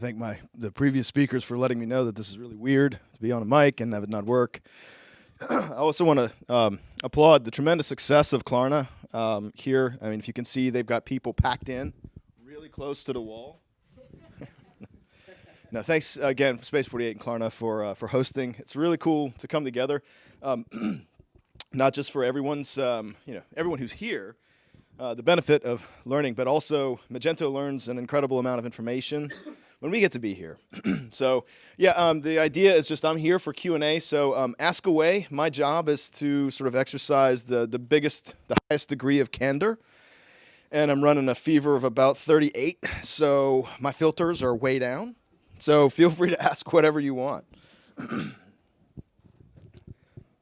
thank the previous speakers for letting me know that this is really weird to be on a mic and have it not work. I also want to applaud the tremendous success of Klarna here. I mean, if you can see, they've got people packed in really close to the wall. No, thanks again, Space 48 and Klarna for hosting. It's really cool to come together, not just for everyone's, everyone who's here, the benefit of learning, but also Magento learns an incredible amount of information when we get to be here. So, yeah, the idea is just I'm here for Q&A, so ask away. My job is to sort of exercise the highest degree of candor, and I'm running a fever of about 38, so my filters are way down. So feel free to ask whatever you want.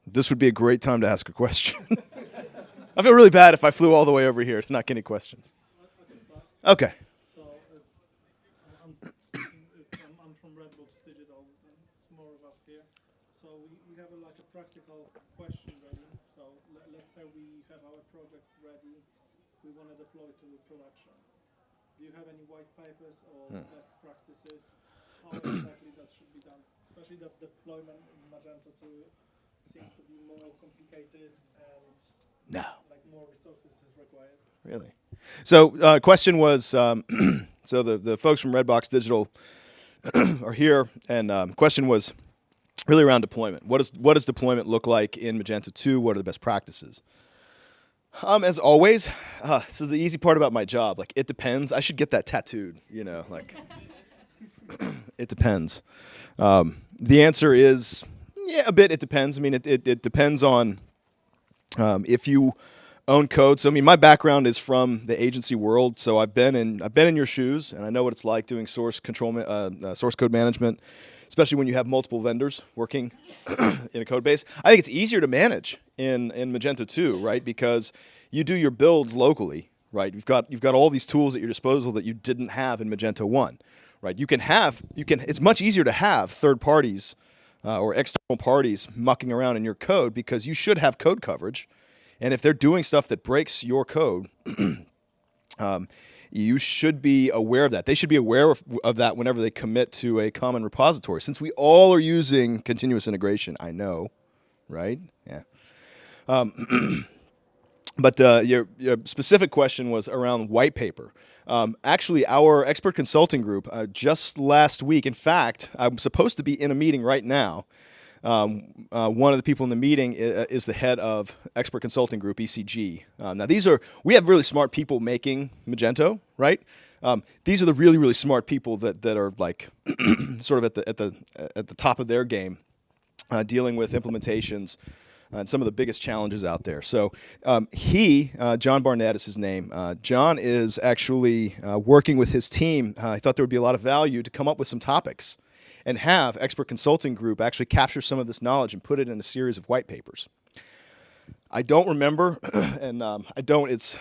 This would be a great time to ask a question. I feel really bad if I flew all the way over here to not get any questions. Okay. So I'm from Redbox Digital, and it's more of us here. So we have a practical question ready. So let's say we have our project ready. We want to deploy to production. Do you have any white papers or best practices? How exactly that should be done? Especially that deployment in Magento 2 seems to be more complicated and more resources is required. Really? So question was, so the folks from Redbox Digital are here, and question was really around deployment. What does deployment look like in Magento 2? What are the best practices? As always, this is the easy part about my job. It depends. I should get that tattooed, it depends. The answer is, a bit. It depends. I mean, it depends on if you own code. So, I mean, my background is from the agency world. So I've been in your shoes, and I know what it's like doing source code management, especially when you have multiple vendors working in a code base. I think it's easier to manage in Magento 2, right? Because you do your builds locally, right? You've got all these tools at your disposal that you didn't have in Magento 1. Right, it's much easier to have third parties or external parties mucking around in your code because you should have code coverage. And if they're doing stuff that breaks your code, you should be aware of that. They should be aware of that whenever they commit to a common repository. Since we all are using continuous integration, I know, right? Yeah. But your specific question was around white paper. Actually, our expert consulting group just last week, in fact, I'm supposed to be in a meeting right now. One of the people in the meeting is the head of expert consulting group, ECG. Now, we have really smart people making Magento, right? These are the really, really smart people that are sort of at the top of their game, dealing with implementations. And some of the biggest challenges out there. So John Barnett is his name. John is actually working with his team. I thought there would be a lot of value to come up with some topics and have Expert Consulting Group actually capture some of this knowledge and put it in a series of white papers. I don't remember, and it's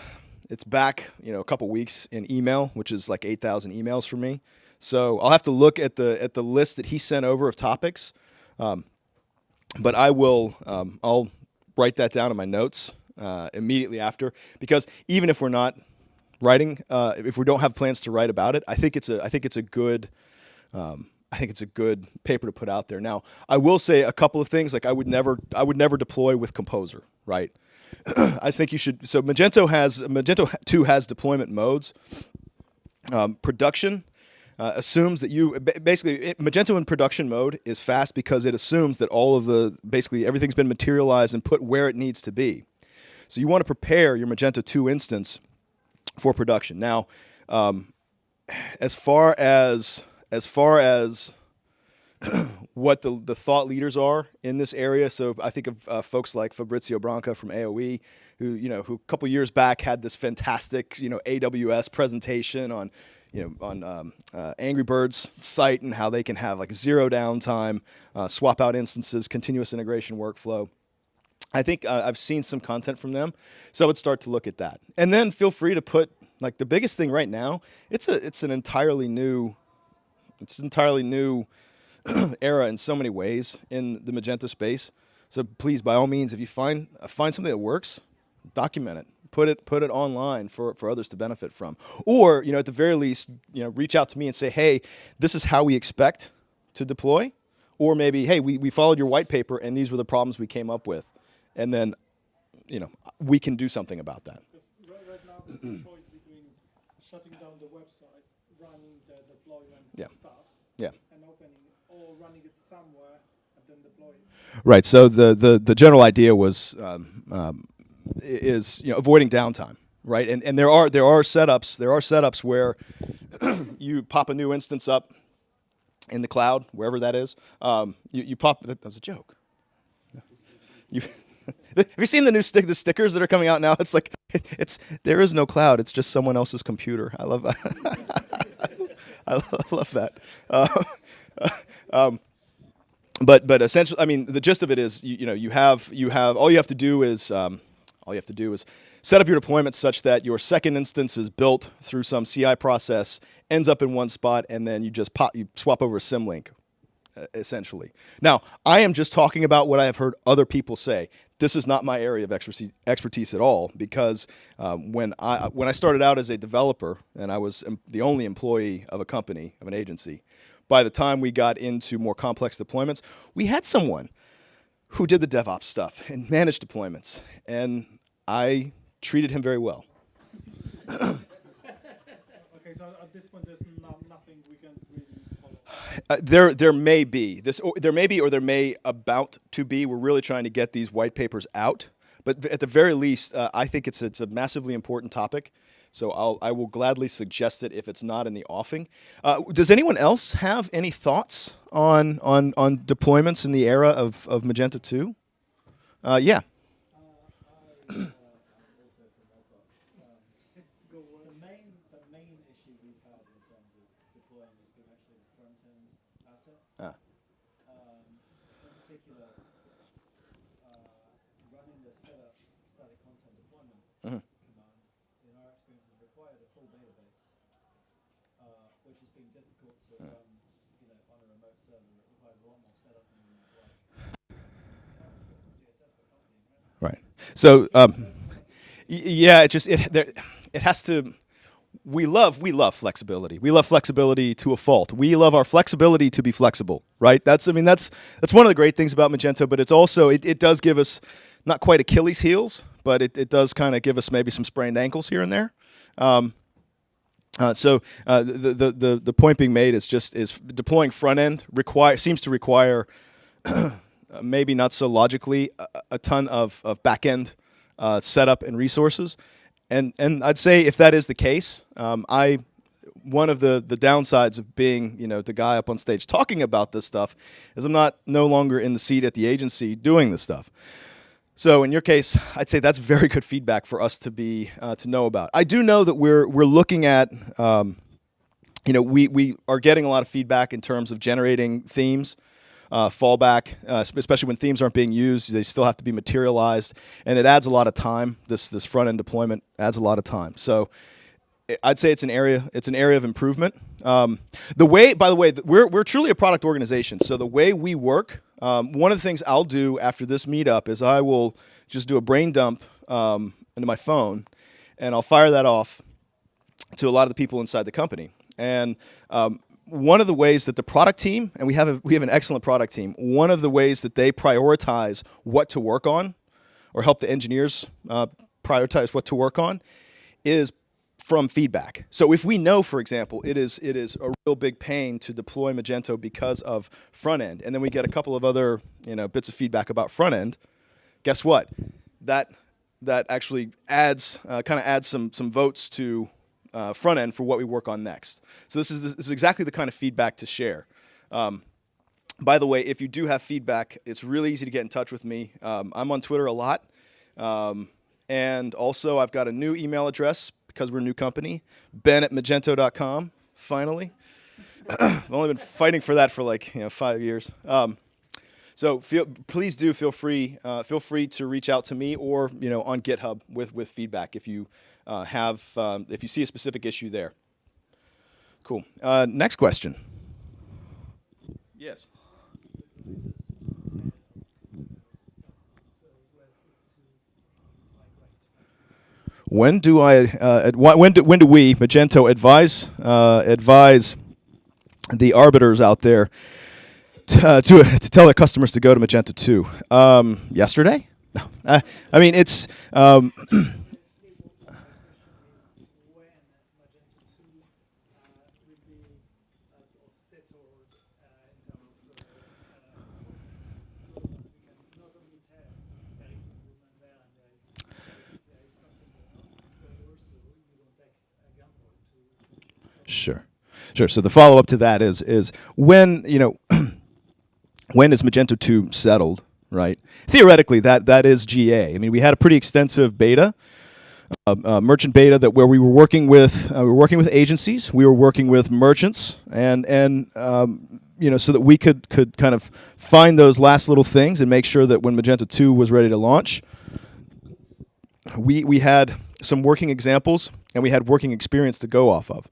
back a couple weeks in email, which is like 8,000 emails for me. So I'll have to look at the list that he sent over of topics. But I will, I'll write that down in my notes immediately after, because even if we're not writing, if we don't have plans to write about it, I think it's a good paper to put out there. Now, I will say a couple of things. I would never deploy with Composer, right? I think you should. So Magento 2 has deployment modes. Production. Assumes that Magento in production mode is fast because it assumes that basically everything's been materialized and put where it needs to be. So you want to prepare your Magento 2 instance for production. Now, as far as what the thought leaders are in this area, so I think of folks like Fabrizio Branca from AOE, who a couple years back had this fantastic AWS presentation on Angry Birds site and how they can have zero downtime, swap out instances, continuous integration workflow. I think I've seen some content from them, so I would start to look at that. And then feel free to put the biggest thing right now. It's an entirely new era in so many ways in the Magento space. So please, by all means, if you find something that works, document it. Put it online for others to benefit from. Or, at the very least, reach out to me and say, hey, this is how we expect to deploy. Or maybe, hey, we followed your white paper and these were the problems we came up with. And then, we can do something about that. Right now there's a choice between shutting down the website, running the deployment stuff, and opening, or running it somewhere and then deploying it. Right. So the general idea was is avoiding downtime, right? And there are setups where you pop a new instance up in the cloud, wherever that is. You pop. That was a joke. You. Have you seen the new the stickers that are coming out now? It's like there is no cloud. It's just someone else's computer. I love I love that. But essentially, I mean, the gist of it is, you have all you have to do is set up your deployment such that your second instance is built through some CI process, ends up in one spot, and then you just swap over a symlink, essentially. Now, I am just talking about what I have heard other people say. This is not my area of expertise at all, because when I started out as a developer and I was the only employee of a company, of an agency, by the time we got into more complex deployments, we had someone who did the DevOps stuff and managed deployments, and I treated him very well. Okay, so at this point, there's nothing we can really follow. There may be or there may about to be. We're really trying to get these white papers out, but at the very least, I think it's a massively important topic. So I will gladly suggest it if it's not in the offing. Does anyone else have any thoughts on deployments in the era of Magento 2? Yeah. The main issue we've had in terms of deploying has been actually the front-end assets. In particular, running the setup static content deployment command, in our experience, has required a full database, which has been difficult to run, on a remote server. It requires a lot more setup than like JavaScript and CSS for company, right? Right. So yeah, it has to. We love flexibility. We love flexibility to a fault. We love our flexibility to be flexible, right? That's one of the great things about Magento, but it's also, it does give us not quite Achilles heels, but it does kind of give us maybe some sprained ankles here and there. So the point being made is deploying front end seems to require maybe not so logically a ton of back end setup and resources. And I'd say if that is the case, one of the downsides of being the guy up on stage talking about this stuff is I'm no longer in the seat at the agency doing this stuff. So in your case, I'd say that's very good feedback for us to know about. I do know that we're looking at we are getting a lot of feedback in terms of generating themes. Fallback, especially when themes aren't being used, they still have to be materialized, and it adds a lot of time. This front end deployment adds a lot of time. So I'd say it's an area of improvement. By the way, we're truly a product organization. So the way we work, one of the things I'll do after this meetup is I will just do a brain dump into my phone, and I'll fire that off to a lot of the people inside the company. And one of the ways that the product team, and we have an excellent product team, one of the ways that they prioritize what to work on, or help the engineers prioritize what to work on, is from feedback. So if we know, for example, it is a real big pain to deploy Magento because of front end, and then we get a couple of other bits of feedback about front end, guess what? That actually adds some votes to front end for what we work on next. So this is exactly the kind of feedback to share. By the way, if you do have feedback, it's really easy to get in touch with me. I'm on Twitter a lot. And also I've got a new email address because we're a new company, ben@magento.com, finally. I've only been fighting for that for 5 years. So please do feel free to reach out to me or on GitHub with feedback if you if you see a specific issue there. Cool. Next question. Yes. when do we, Magento, advise the arbiters out there to tell their customers to go to Magento 2? Yesterday? No. I mean, it's Sure. So the follow-up to that is when, when is Magento 2 settled, right? Theoretically, that is GA. I mean, we had a pretty extensive beta, merchant beta, where we were working with agencies, we were working with merchants, and so that we could kind of find those last little things and make sure that when Magento 2 was ready to launch, we had some working examples and we had working experience to go off of.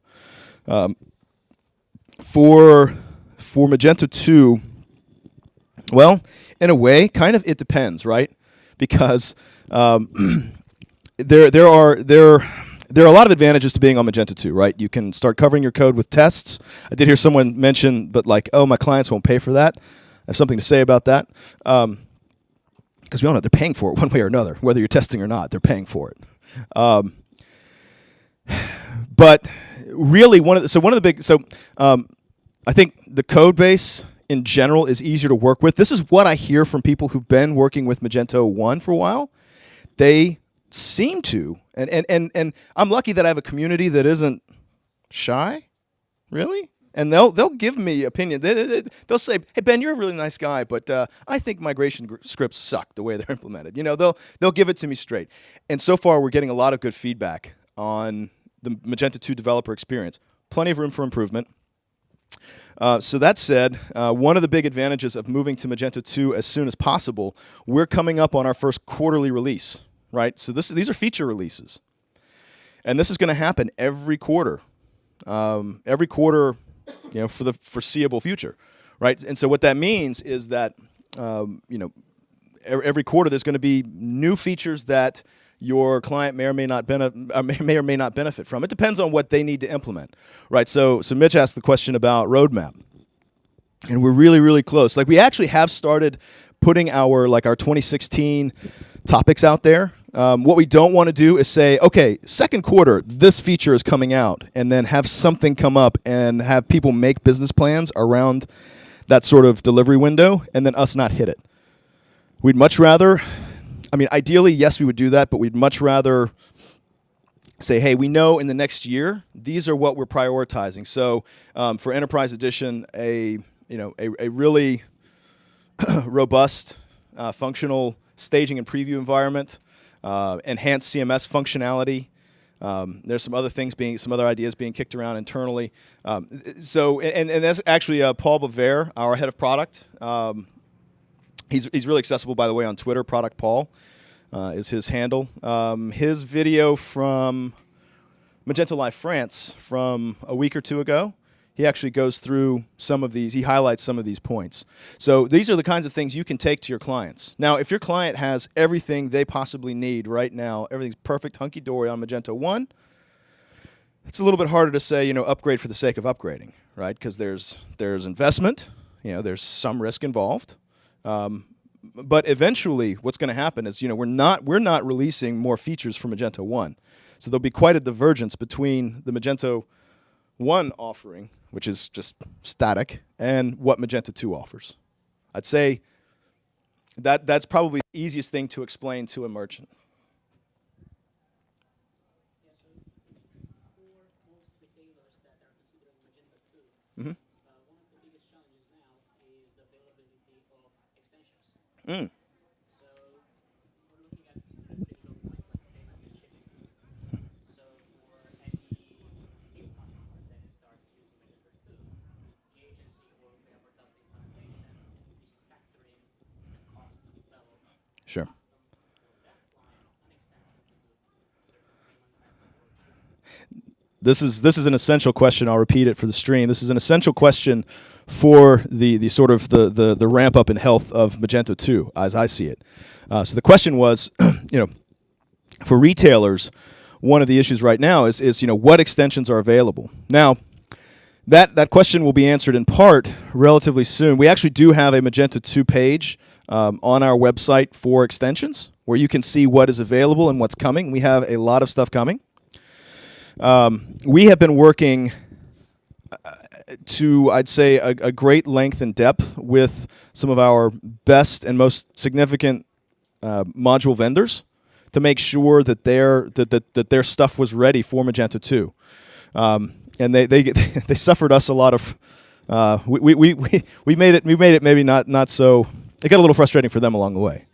For Magento 2, well, in a way, kind of it depends, right? Because there are a lot of advantages to being on Magento 2, right? You can start covering your code with tests. I did hear someone mention, but like, oh, my clients won't pay for that. I have something to say about that. Because we all know they're paying for it one way or another, whether you're testing or not, they're paying for it. But really, I think the code base in general is easier to work with. This is what I hear from people who've been working with Magento 1 for a while. They seem to, and I'm lucky that I have a community that isn't shy, really. And they'll give me opinion. They'll say, "Hey Ben, you're a really nice guy, but I think migration scripts suck the way they're implemented." They'll give it to me straight. And so far, we're getting a lot of good feedback on the Magento 2 developer experience. Plenty of room for improvement. So that said, one of the big advantages of moving to Magento 2 as soon as possible, we're coming up on our first quarterly release, right? So these are feature releases. And this is going to happen every quarter. For the foreseeable future, right? And so what that means is that, every quarter there's going to be new features that your client may or may not benefit from. It depends on what they need to implement, right? So Mitch asked the question about roadmap, and we're really, really close. Like, we actually have started putting our 2016 topics out there. What we don't want to do is say, okay, second quarter, this feature is coming out, and then have something come up and have people make business plans around that sort of delivery window, and then us not hit it. We'd much rather, ideally, yes, we would do that, but we'd much rather say, hey, we know in the next year, these are what we're prioritizing. So for Enterprise Edition, a really robust, functional staging and preview environment, enhanced CMS functionality. There's some other ideas being kicked around internally. And that's actually Paul Bavere, our head of product. He's really accessible, by the way, on Twitter. Product Paul is his handle. His video from Magento Live France from a week or two ago, he actually goes through some of these. He highlights some of these points. So these are the kinds of things you can take to your clients. Now, if your client has everything they possibly need right now, everything's perfect, hunky-dory on Magento 1, it's a little bit harder to say, upgrade for the sake of upgrading, right? Because there's investment, there's some risk involved. But eventually, what's going to happen is, we're not releasing more features for Magento 1. So there'll be quite a divergence between the Magento 1 offering, which is just static, and what Magento 2 offers. I'd say that's probably the easiest thing to explain to a merchant. Mm-hmm. One of the biggest challenges now is the availability of extensions. Mm. So we're looking at digital points like payment and shipping. So for any new customer that starts using Magento 2, the agency or whoever does the implementation is to factor in the cost to develop Sure. custom for that client an extension to do certain payment method or shipping. This is an essential question. I'll repeat it for the stream. This is an essential question for the sort of the ramp up in health of Magento 2, as I see it. So the question was, for retailers, one of the issues right now is what extensions are available. Now, that question will be answered in part relatively soon. We actually do have a Magento 2 page on our website for extensions where you can see what is available and what's coming. We have a lot of stuff coming. We have been working to, I'd say, a great length and depth with some of our best and most significant module vendors to make sure that their stuff was ready for Magento 2. And they suffered us a lot of. We made it maybe not so. It got a little frustrating for them along the way.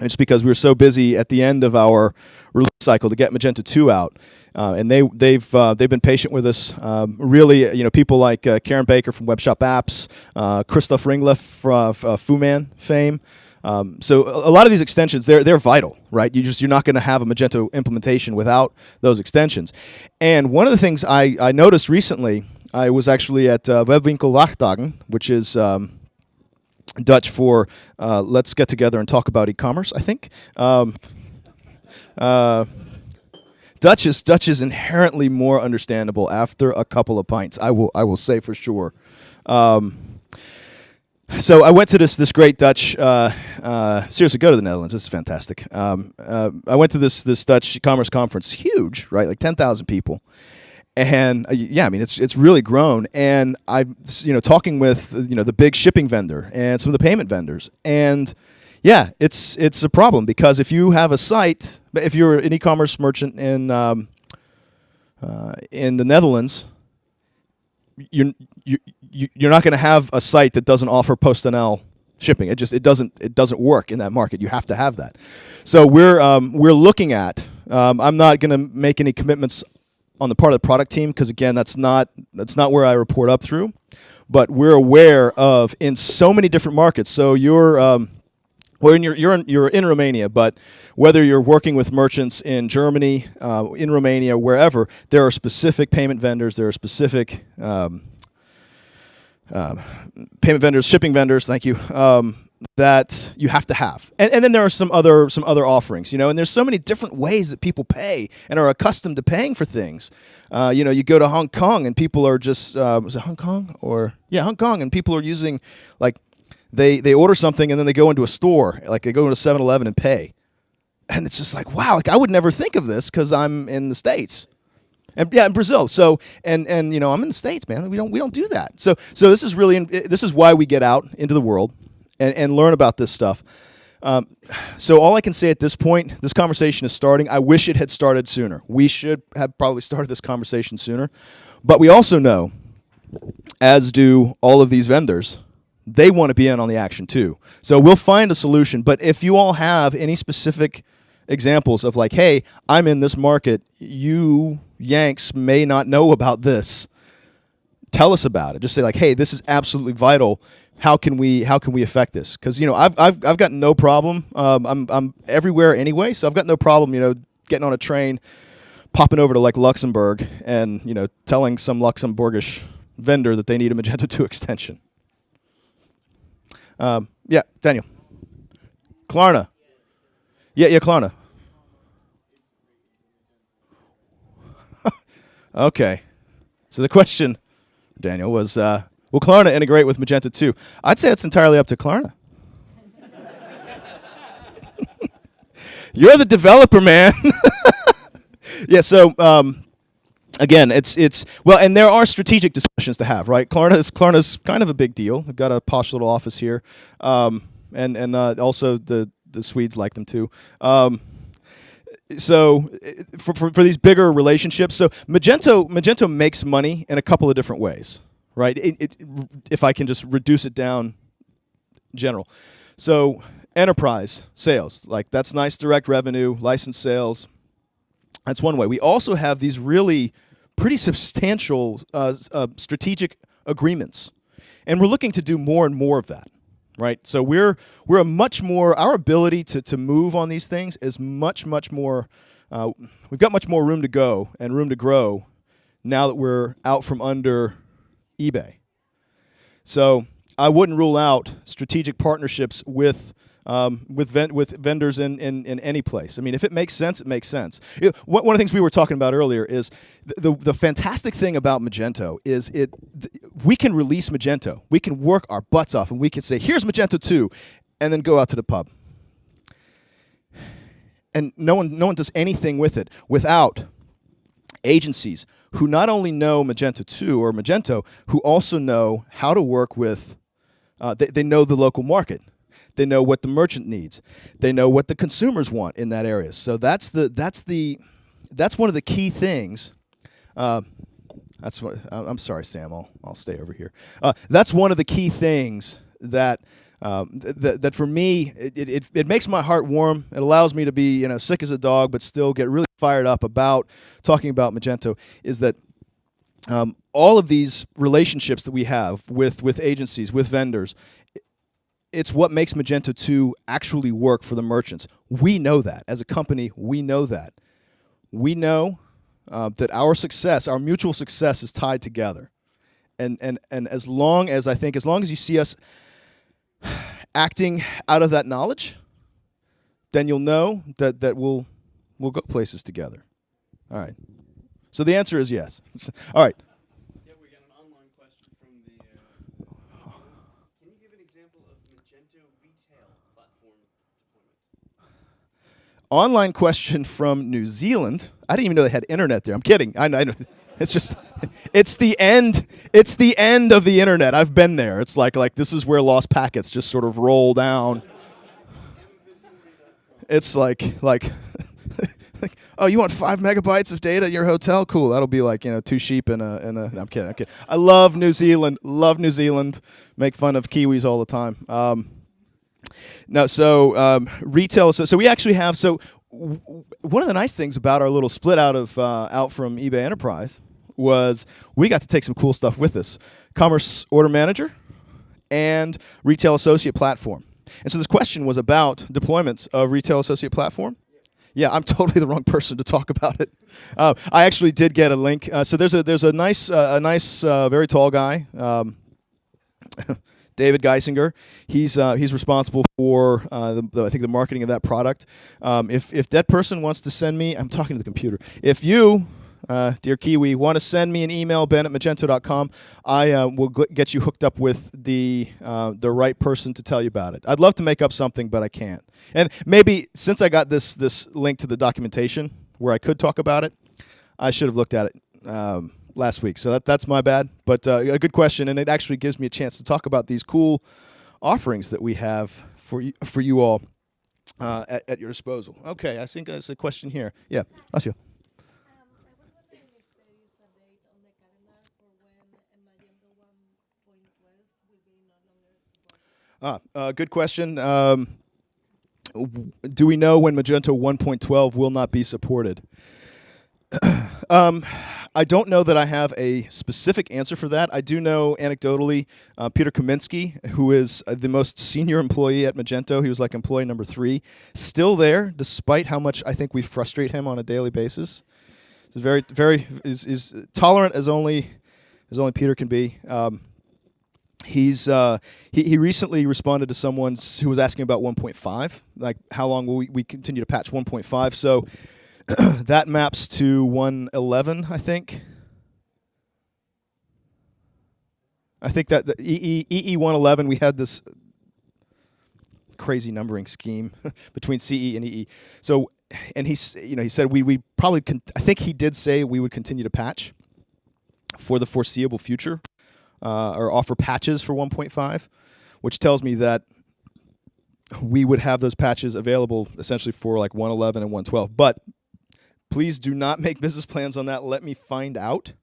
It's because we were so busy at the end of our release cycle to get Magento 2 out, and they've been patient with us. Really, people like Karen Baker from Web Shop Apps, Christoph Ringleff from Fuman fame. So a lot of these extensions, they're vital, right? You're not going to have a Magento implementation without those extensions. And one of the things I noticed recently, I was actually at Webwinkel which is Dutch for let's get together and talk about e-commerce, I think. Dutch is inherently more understandable after a couple of pints, I will say for sure. So I went to this great Dutch. Seriously, go to the Netherlands. This is fantastic. I went to this Dutch e-commerce conference, huge, right? Like 10,000 people, and yeah, I mean it's really grown. And I'm talking with the big shipping vendor and some of the payment vendors, and yeah, it's a problem because if you have a site, if you're an e-commerce merchant in the Netherlands, you're not going to have a site that doesn't offer PostNL shipping. It doesn't work in that market. You have to have that. So we're looking at. I'm not going to make any commitments on the part of the product team because again, that's not where I report up through. But we're aware of in so many different markets. So you're in Romania, but whether you're working with merchants in Germany, in Romania, wherever, there are specific payment vendors. There are specific payment vendors, shipping vendors. Thank you. That you have to have, and then there are some other offerings, and there's so many different ways that people pay and are accustomed to paying for things. You go to Hong Kong and people are just was it Hong Kong or Hong Kong, and people are using like. They order something and then they go into a store, like they go into 7-Eleven and pay. And it's just like, wow, like I would never think of this because I'm in the States. And yeah, in Brazil. So and I'm in the States, man. We don't do that. So this is really this is why we get out into the world and learn about this stuff. So all I can say at this point, this conversation is starting. I wish it had started sooner. We should have probably started this conversation sooner. But we also know, as do all of these vendors, they want to be in on the action too. So we'll find a solution. But if you all have any specific examples of like, hey, I'm in this market, you Yanks may not know about this, tell us about it. Just say like, hey, this is absolutely vital. How can we affect this? Because I've got no problem. I'm everywhere anyway, so I've got no problem. Getting on a train, popping over to like Luxembourg, and telling some Luxembourgish vendor that they need a Magento 2 extension. Yeah, Daniel. Klarna. Yeah, Klarna. Okay. So the question, Daniel, was, will Klarna integrate with Magento 2? I'd say it's entirely up to Klarna. You're the developer, man. Yeah, so again, it's well, and there are strategic discussions to have, right? Klarna's kind of a big deal. They've got a posh little office here, and also the Swedes like them too. So for these bigger relationships, so Magento makes money in a couple of different ways, right? If I can just reduce it down, general. So enterprise sales, like that's nice direct revenue, license sales. That's one way. We also have these really pretty substantial strategic agreements, and we're looking to do more and more of that, right? So we're a much more, our ability to move on these things is much more. We've got much more room to go and room to grow now that we're out from under eBay. So I wouldn't rule out strategic partnerships with with vendors in any place. I mean, if it makes sense, it makes sense. One of the things we were talking about earlier is the fantastic thing about Magento is we can release Magento. We can work our butts off, and we can say, here's Magento 2, and then go out to the pub. And no one does anything with it without agencies who not only know Magento 2 or Magento, who also know how to work with, they know the local market. They know what the merchant needs. They know what the consumers want in that area. So that's one of the key things. That's what I'm sorry, Sam. I'll stay over here. That's one of the key things that that for me it makes my heart warm. It allows me to be sick as a dog, but still get really fired up about talking about Magento. Is that all of these relationships that we have with agencies, with vendors, it's what makes Magento 2 actually work for the merchants. We know that. As a company, we know that. We know that our success, our mutual success is tied together. And as long as you see us acting out of that knowledge, then you'll know that we'll go places together. All right. So the answer is yes. All right. Yeah, we got an online question from the. Can you give an example of Magento retail platform deployment? Online question from New Zealand. I didn't even know they had internet there. I'm kidding. I know. It's just, it's the end. It's the end of the internet. I've been there. It's like this is where lost packets just sort of roll down. It's like, oh, you want 5 megabytes of data at your hotel? Cool. That'll be like 2 sheep and a. No, I'm kidding. I love New Zealand. Love New Zealand. Make fun of Kiwis all the time. No, so retail. So we actually have. So one of the nice things about our little split out from eBay Enterprise was we got to take some cool stuff with us: Commerce Order Manager and Retail Associate Platform. And so this question was about deployments of Retail Associate Platform. Yeah, I'm totally the wrong person to talk about it. I actually did get a link. So there's a nice, very tall guy. David Geisinger, he's responsible for I think the marketing of that product. If that person wants to send me, I'm talking to the computer. If you, dear Kiwi, want to send me an email, ben@magento.com, I will get you hooked up with the right person to tell you about it. I'd love to make up something, but I can't. And maybe since I got this link to the documentation where I could talk about it, I should have looked at it last week. So that's my bad. But a good question, and it actually gives me a chance to talk about these cool offerings that we have for you all at your disposal. Okay, I think there's a question here. Yeah, Lacio. I was wondering if there is a date on the calendar for when Magento 1.12 will be no longer supported. Good question. Do we know when Magento 1.12 will not be supported? I don't know that I have a specific answer for that. I do know anecdotally Peter Kaminsky, who is the most senior employee at Magento. He was like employee number 3, still there despite how much I think we frustrate him on a daily basis. He's is tolerant as only Peter can be. He recently responded to someone who was asking about 1.5, like how long will we continue to patch 1.5. So that maps to 111, I think. I think that the EE 111, we had this crazy numbering scheme between CE and EE. So, and he said we probably I think he did say we would continue to patch for the foreseeable future, or offer patches for 1.5, which tells me that we would have those patches available essentially for like 111 and 112. But please do not make business plans on that. Let me find out,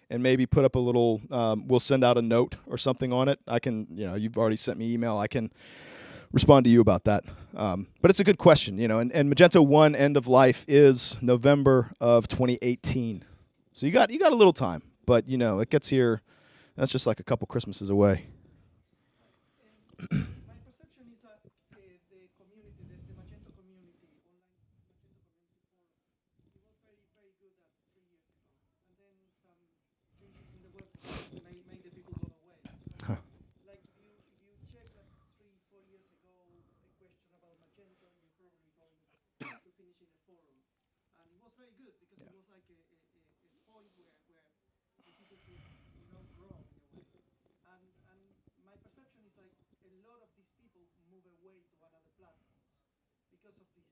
and maybe put up a little. We'll send out a note or something on it. I can, you've already sent me email. I can respond to you about that. But it's a good question, And Magento 1 end of life is November of 2018. So you got a little time, but it gets here. That's just like a couple Christmases away. My perception is that the community, the Magento community, online Magento community forum, it was very, very good at 3 years ago. And then some changes in the website made the people go away. Huh. Like if you check that 3-4 years ago, a question was very good because it was like a point where the people could, grow in a way. And my perception is like a lot of these people move away to other platforms because of these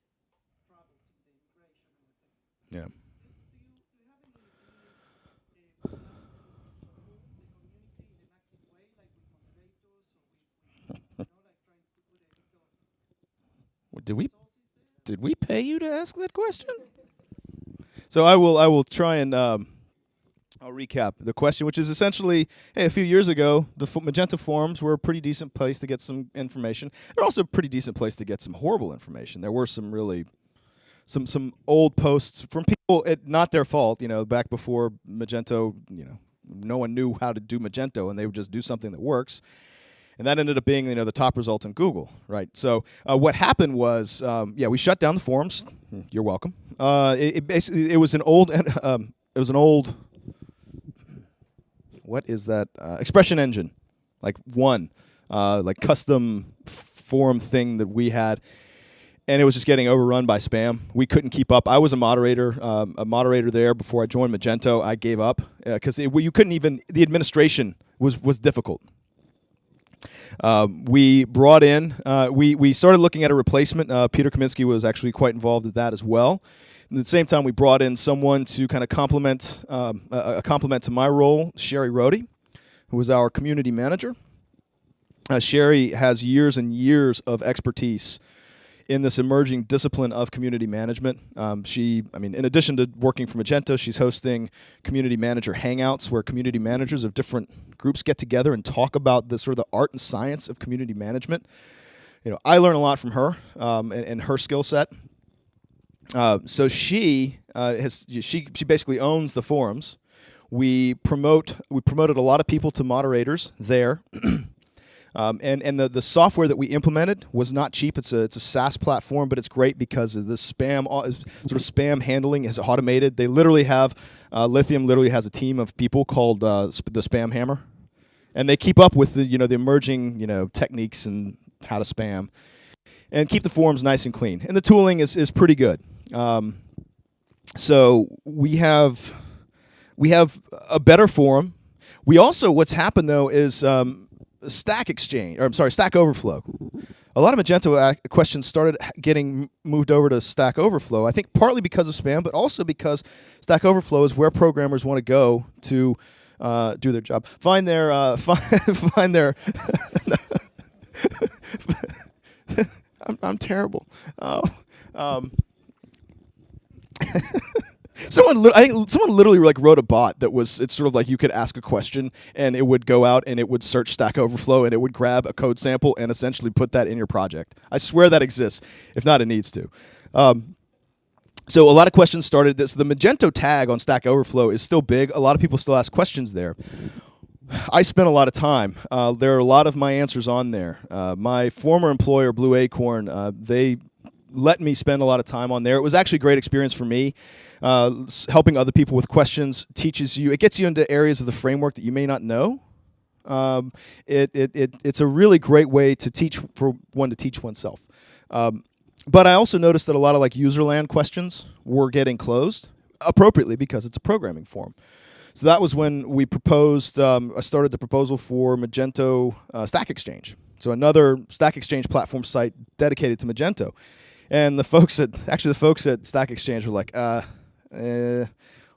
troubles in the immigration and the things. Yeah. Do you have any plan in terms of move the community in an active way, like with moderators or with like trying to put a bit of Did we resources there? did we pay you to ask that question? So I will try and I'll recap the question, which is essentially, hey, a few years ago, the Magento forums were a pretty decent place to get some information. They're also a pretty decent place to get some horrible information. There were some really some old posts from people, not their fault, back before Magento, no one knew how to do Magento, and they would just do something that works. And that ended up being, the top result in Google, right? So what happened was, we shut down the forums. You're welcome. It was an old, what is that? Expression engine, like custom forum thing that we had. And it was just getting overrun by spam. We couldn't keep up. I was a moderator there before I joined Magento. I gave up because you couldn't even. The administration was difficult. We brought in. We started looking at a replacement. Peter Kaminsky was actually quite involved with that as well. At the same time, we brought in someone to kind of complement a complement to my role, Sherry Rohde, who was our community manager. Sherry has years and years of expertise in this emerging discipline of community management. In addition to working for Magento, she's hosting community manager hangouts where community managers of different groups get together and talk about the sort of the art and science of community management. I learn a lot from her and her skill set. So she basically owns the forums. We promoted a lot of people to moderators there. And the software that we implemented was not cheap. It's a SaaS platform, but it's great because of the spam handling is automated. They literally have Lithium literally has a team of people called the Spam Hammer, and they keep up with the emerging techniques and how to spam, and keep the forums nice and clean. And the tooling is pretty good. So we have a better forum. We also, what's happened though is Stack Overflow. A lot of Magento questions started getting moved over to Stack Overflow. I think partly because of spam, but also because Stack Overflow is where programmers want to go to do their job. Find their find their. I'm terrible. Someone literally wrote a bot that it's sort of like you could ask a question and it would go out and it would search Stack Overflow and it would grab a code sample and essentially put that in your project. I swear that exists. If not, it needs to. So a lot of questions started this. The Magento tag on Stack Overflow is still big. A lot of people still ask questions there. I spent a lot of time. There are a lot of my answers on there. My former employer, Blue Acorn, they let me spend a lot of time on there. It was actually a great experience for me. Helping other people with questions it gets you into areas of the framework that you may not know. It's a really great way to teach oneself. But I also noticed that a lot of userland questions were getting closed appropriately because it's a programming forum. So that was when we proposed. I started the proposal for Magento Stack Exchange. So another Stack Exchange platform site dedicated to Magento. And the folks at Stack Exchange were like,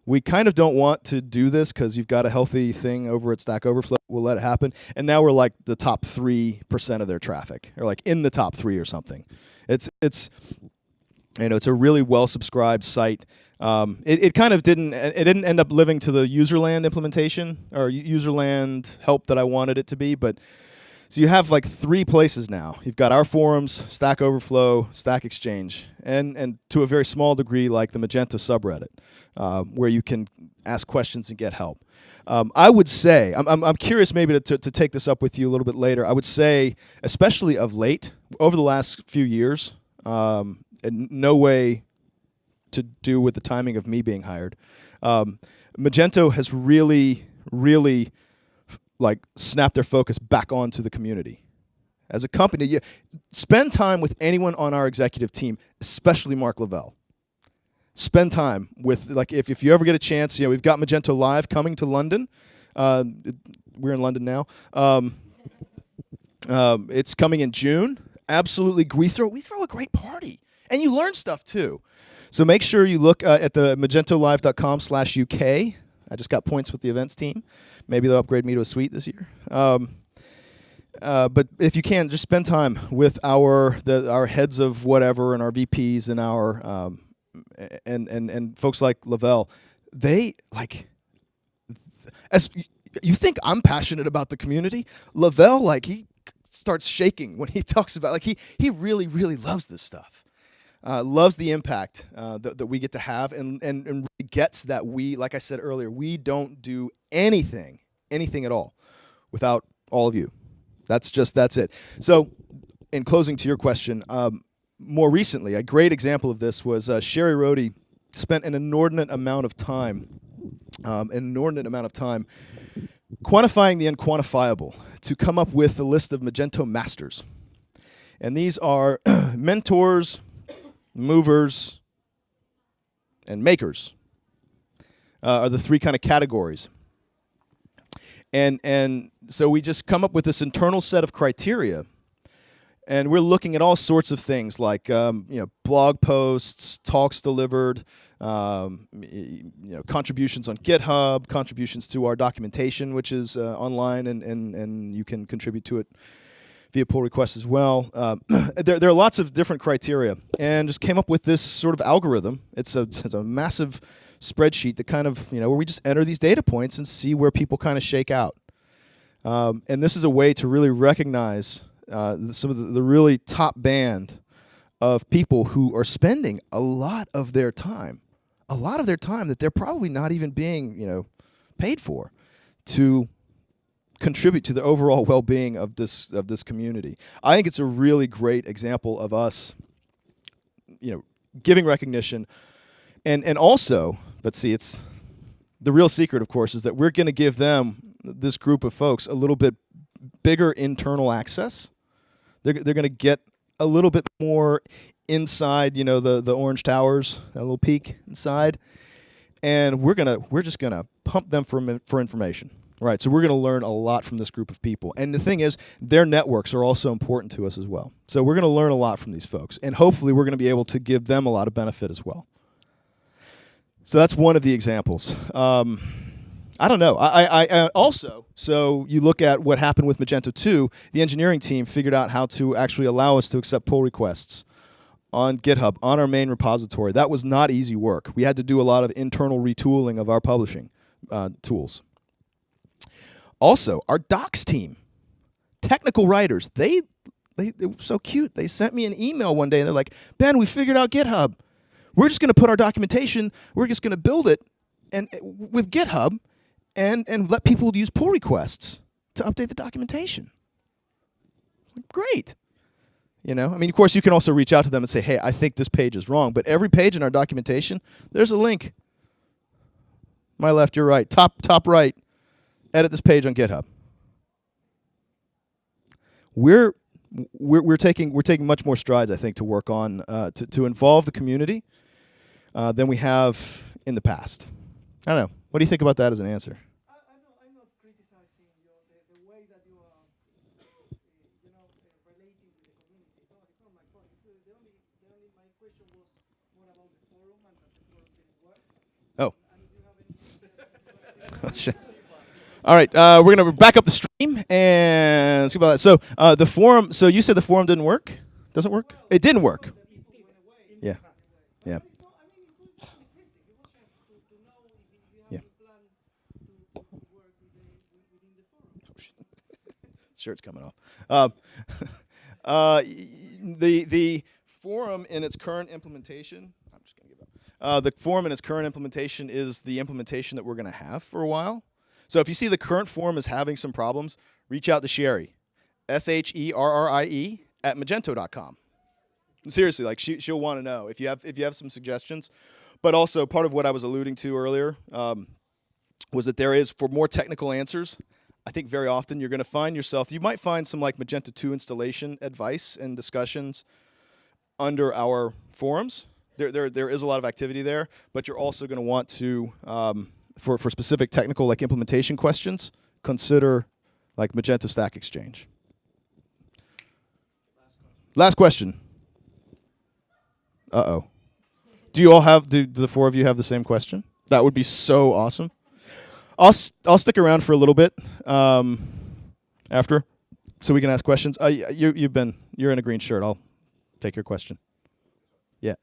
we kind of don't want to do this because you've got a healthy thing over at Stack Overflow. We'll let it happen. And now we're like the top 3% of their traffic, or like in the top 3 or something. It's a really well subscribed site. It kind of didn't end up living to the userland implementation or userland help that I wanted it to be, but. So you have 3 places now. You've got our forums, Stack Overflow, Stack Exchange, and to a very small degree, like the Magento subreddit, where you can ask questions and get help. I would say, I'm curious maybe to take this up with you a little bit later. I would say, especially of late, over the last few years, and no way to do with the timing of me being hired, Magento has really snap their focus back onto the community. As a company, spend time with anyone on our executive team, especially Mark Lavelle. spend time with, like, if you ever get a chance, we've got Magento Live coming to London. We're in London now. It's coming in June. Absolutely, we throw a great party, and you learn stuff too. So make sure you look at the magentolive.com/UK. I just got points with the events team. Maybe they'll upgrade me to a suite this year. But if you can, just spend time with our heads of whatever and our VPs and our and folks like Lavelle. They as you think I'm passionate about the community. Lavelle, he starts shaking when he talks about, he really, really loves this stuff. Loves the impact that we get to have, and really gets that we, like I said earlier, we don't do anything at all without all of you. That's it. So, in closing to your question, more recently, a great example of this was Sherry Rohde spent an inordinate amount of time quantifying the unquantifiable to come up with a list of Magento masters. And these are mentors, movers, and makers are the three kind of categories. And so we just come up with this internal set of criteria, and we're looking at all sorts of things like blog posts, talks delivered, contributions on GitHub, contributions to our documentation, which is online, and you can contribute to it via pull requests as well. There are lots of different criteria, and just came up with this sort of algorithm. It's a massive spreadsheet that kind of, where we just enter these data points and see where people kind of shake out. And this is a way to really recognize some of the really top band of people who are spending a lot of their time that they're probably not even being, paid for, to contribute to the overall well-being of this community. I think it's a really great example of us, giving recognition, and also, but see, it's the real secret, of course, is that we're going to give them, this group of folks, a little bit bigger internal access. They're going to get a little bit more inside, the orange towers, a little peek inside, and we're just gonna pump them for information. Right, so we're going to learn a lot from this group of people. And the thing is, their networks are also important to us as well. So we're going to learn a lot from these folks, and hopefully we're going to be able to give them a lot of benefit as well. So that's one of the examples. I don't know. I also, so you look at what happened with Magento 2, the engineering team figured out how to actually allow us to accept pull requests on GitHub, on our main repository. That was not easy work. We had to do a lot of internal retooling of our publishing tools. Also, our docs team, technical writers, they were so cute. They sent me an email one day, and they're like, Ben, we figured out GitHub. We're just going to put our documentation, we're just going to build it with GitHub and let people use pull requests to update the documentation. Great. Of course, you can also reach out to them and say, hey, I think this page is wrong. But every page in our documentation, there's a link. My left, your right, top right. Edit this page on GitHub. We're taking much more strides, I think, to work on to involve the community than we have in the past. I don't know. What do you think about that as an answer? I'm not criticizing the way that you are, relating with the community. It's not my point. My question was more about the forum and that the forum didn't work. Oh. And if you have any. Oh, shit. All right, we're going to back up the stream and let's see about that. So the forum, so you said the forum didn't work? Doesn't work? It didn't work. Yeah. Yeah. Yeah. Shirt's coming off. The forum in its current implementation, I'm just going to give up. The forum in its current implementation is the implementation that we're going to have for a while. So if you see the current forum is having some problems, reach out to Sherry, SHERRIE @magento.com. Seriously, she'll want to know if you have some suggestions. But also part of what I was alluding to earlier was that there is, for more technical answers, I think very often you're going to find yourself, you might find some Magento 2 installation advice and discussions under our forums, There is a lot of activity there, but you're also going to want to, for specific technical like implementation questions, consider like Magento Stack Exchange. Last question. Uh-oh. Do you all have, do the four of you have the same question? That would be so awesome. I'll stick around for a little bit after, so we can ask questions. You're in a green shirt. I'll take your question. Yeah.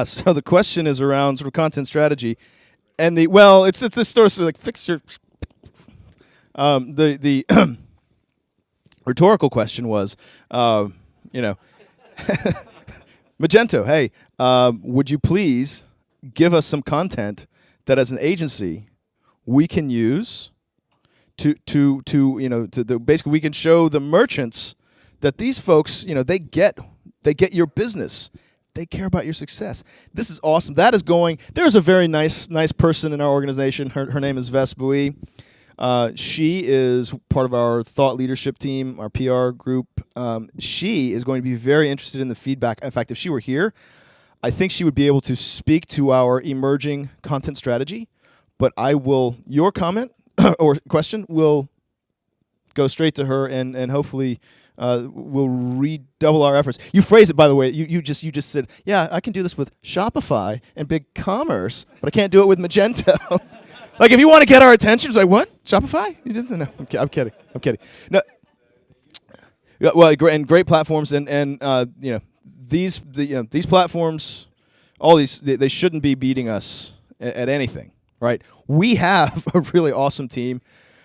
So the question is around sort of content strategy, and it's this sort of like fixture. The rhetorical question was, Magento, hey, would you please give us some content that as an agency we can use to basically we can show the merchants that these folks, they get your business. They care about your success. This is awesome. That is going. There's a very nice person in our organization. Her name is Ves Bui. She is part of our thought leadership team, our PR group. She is going to be very interested in the feedback. In fact, if she were here, I think she would be able to speak to our emerging content strategy. But your comment or question will go straight to her, and hopefully we'll redouble our efforts. You phrase it, by the way. You just said, yeah, I can do this with Shopify and BigCommerce, but I can't do it with Magento. Like, if you want to get our attention, it's like, what? Shopify? You just no. I'm kidding. No. Yeah, well, great platforms, and these platforms, all these they shouldn't be beating us at anything, right? We have a really awesome team.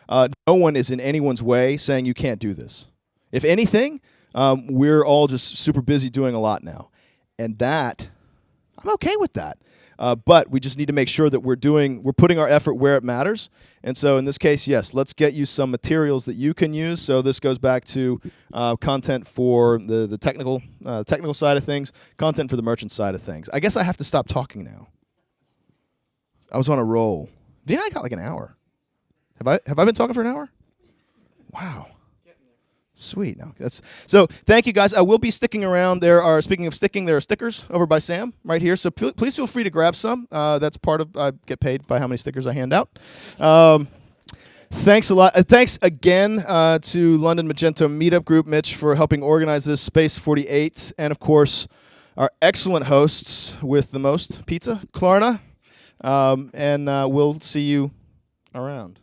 No one is in anyone's way saying you can't do this. If anything, we're all just super busy doing a lot now, and that I'm okay with that. But we just need to make sure that we're putting our effort where it matters. And so in this case, yes, let's get you some materials that you can use. So this goes back to content for the technical side of things, content for the merchant side of things. I guess I have to stop talking now. I was on a roll. Didn't I got like an hour? Have I been talking for an hour? Wow. Sweet. No, so thank you, guys. I will be sticking around. Speaking of sticking, there are stickers over by Sam right here. So please feel free to grab some. That's part of, I get paid by how many stickers I hand out. Thanks a lot. Thanks again to London Magento Meetup Group, Mitch, for helping organize this, Space 48, and of course, our excellent hosts with the most pizza, Klarna. And we'll see you around.